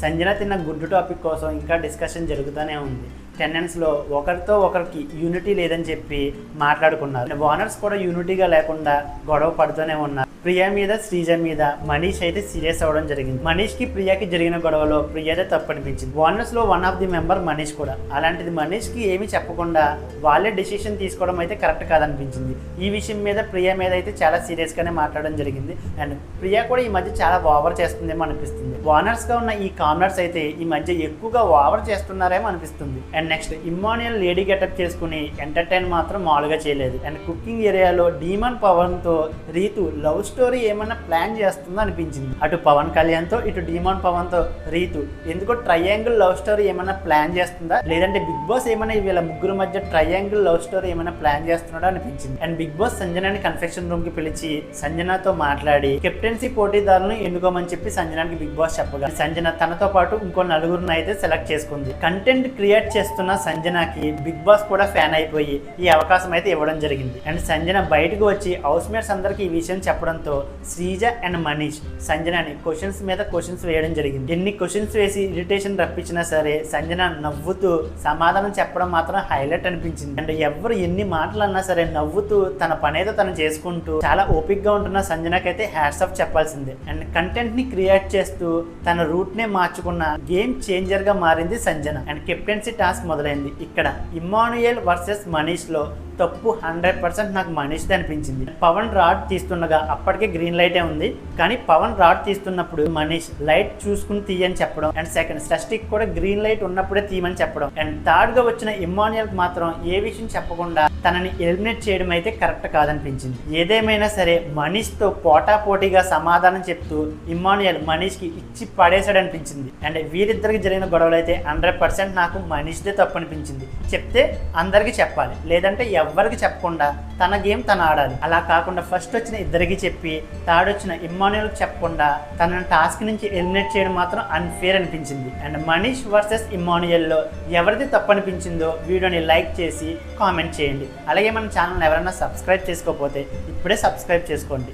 సంజన తిన్న గుడ్డు టాపిక్ కోసం ఇంకా డిస్కషన్ జరుగుతూనే ఉంది. టెనెంట్స్లో ఒకరితో ఒకరికి యూనిటీ లేదని చెప్పి మాట్లాడుకున్నారు. ఓనర్స్ కూడా యూనిటీగా లేకుండా గొడవ పడుతూనే ఉన్నారు. ప్రియా మీద శ్రీజ మీద మనీష్ అయితే సీరియస్ అవ్వడం జరిగింది. మనీష్కి ప్రియాకి జరిగిన గొడవలో ప్రియాదే తప్పు అనిపించింది. ఓనర్స్లో one of the member Manish కూడా. అలాంటిది మనీష్కి ఏమీ చెప్పకుండా వాళ్ళే డెసిషన్ తీసుకోవడం అయితే కరెక్ట్ కాదనిపించింది. ఈ విషయం మీద ప్రియా మీద అయితే చాలా సీరియస్గానే మాట్లాడడం జరిగింది. అండ్ ప్రియా కూడా ఈ మధ్య చాలా ఓవర్ చేస్తుందేమో అనిపిస్తుంది. ఓనర్స్గా ఉన్న ఈ కామనర్స్ అయితే ఈ మధ్య ఎక్కువగా ఓవర్ చేస్తున్నారేమో అనిపిస్తుంది. And next Immanuel lady getup చేసుకుని ఎంటర్టైన్ మాత్రం మామూలుగా చేయలేదు. అండ్ కుకింగ్ ఏరియాలో డీమన్ పవన్తో రీతు లవ్ స్టోరీ ఏమన్నా ప్లాన్ చేస్తుందో అనిపించింది. అటు పవన్ కళ్యాణ్తో ఇటు డీమన్ పవన్తో రీతు ఎందుకో ట్రయాంగిల్ లవ్ స్టోరీ ఏమన్నా ప్లాన్ చేస్తుందా, లేదంటే బిగ్ బాస్ ఏమైనా వీళ్ళ ముగ్గురు మధ్య ట్రయాంగిల్ లవ్ స్టోరీ ఏమైనా ప్లాన్ చేస్తున్నాడో అనిపించింది. అండ్ బిగ్ బాస్ సంజనాని కన్ఫెక్షన్ రూమ్ కి పిలిచి సంజనతో మాట్లాడి కెప్టెన్సీ పోటీదారులను ఎన్నుకోమని చెప్పి సంజనానికి బిగ్ బాస్ చెప్పగా సంజన తనతో పాటు ఇంకో నలుగురిని అయితే సెలెక్ట్ చేసుకుంది. కంటెంట్ క్రియేట్ చేస్తున్న సంజనకి బిగ్ బాస్ కూడా ఫ్యాన్ అయిపోయి ఈ అవకాశం అయితే ఇవ్వడం జరిగింది. అండ్ సంజన బయటకు వచ్చి హౌస్ మేట్స్ అందరికి ఈ విషయం చెప్పడంతో శ్రీజ అండ్ మనీష్ సంజనని క్వశ్చన్స్ మీద క్వశ్చన్స్ వేయడం జరిగింది. ఎన్ని క్వశ్చన్స్ వేసి ఇరిటేషన్ రప్పించినా సరే సంజన నవ్వుతూ సమాధానం చెప్పడం మాత్రం హైలైట్ అనిపించింది. అండ్ ఎవరు ఎన్ని మాటలు అన్నా సరే నవ్వుతూ తన పనేదో తను చేసుకుంటూ చాలా ఓపిక్ గా ఉంటున్న సంజనకైతే హ్యాట్స్ ఆఫ్ చెప్పాల్సిందే. అండ్ కంటెంట్ ని క్రియేట్ చేస్తూ తన రూట్ నే మార్చుకున్న గేమ్ చేంజర్ గా మారింది సంజన. అండ్ కెప్టెన్సీ టాస్క్ మొదలైంది. ఇక్కడ ఇమ్మాన్యుయల్ వర్సెస్ మనీష్ లో తప్పు 100% నాకు మనీష్ది అనిపించింది. పవన్ రాడ్ తీస్తుండగా అప్పటికే గ్రీన్ లైటే ఉంది, కానీ పవన్ రాడ్ తీస్తున్నప్పుడు మనీష్ లైట్ చూసుకుని తీయని చెప్పడం. అండ్ సెకండ్ స్టస్టిక్ కూడా గ్రీన్ లైట్ ఉన్నప్పుడే తీయమని చెప్పడం. అండ్ థర్డ్ గా వచ్చిన ఇమ్మాన్యుయల్ మాత్రం ఏ విషయం చెప్పకుండా తనని ఎలిమినేట్ చేయడం అయితే కరెక్ట్ కాదనిపించింది. ఏదేమైనా సరే మనీష్ తో పోటాపోటీగా సమాధానం చెప్తూ ఇమ్మాన్యుయల్ మనీష్ కి ఇచ్చి పడేసాడు అనిపించింది. అండ్ వీరిద్దరికి జరిగిన గొడవలు అయితే 100% నాకు మనీష్దే తప్పు అనిపించింది. చెప్తే అందరికి చెప్పాలి, లేదంటే ఎవరికి చెప్పకుండా తన గేమ్ తను ఆడాలి. అలా కాకుండా ఫస్ట్ వచ్చిన ఇద్దరికి చెప్పి థర్డ్ వచ్చిన ఇమ్మాన్యుయల్కి చెప్పకుండా తన టాస్క్ నుంచి ఎలిమినేట్ చేయడం మాత్రం అన్ఫేర్ అనిపించింది. అండ్ మనీష్ వర్సెస్ ఇమ్మాన్యుయల్లో ఎవరిది తప్పు అనిపించిందో వీడియోని లైక్ చేసి కామెంట్ చేయండి. అలాగే మన ఛానల్ ఎవరైనా సబ్స్క్రైబ్ చేసుకోకపోతే ఇప్పుడే సబ్స్క్రైబ్ చేసుకోండి.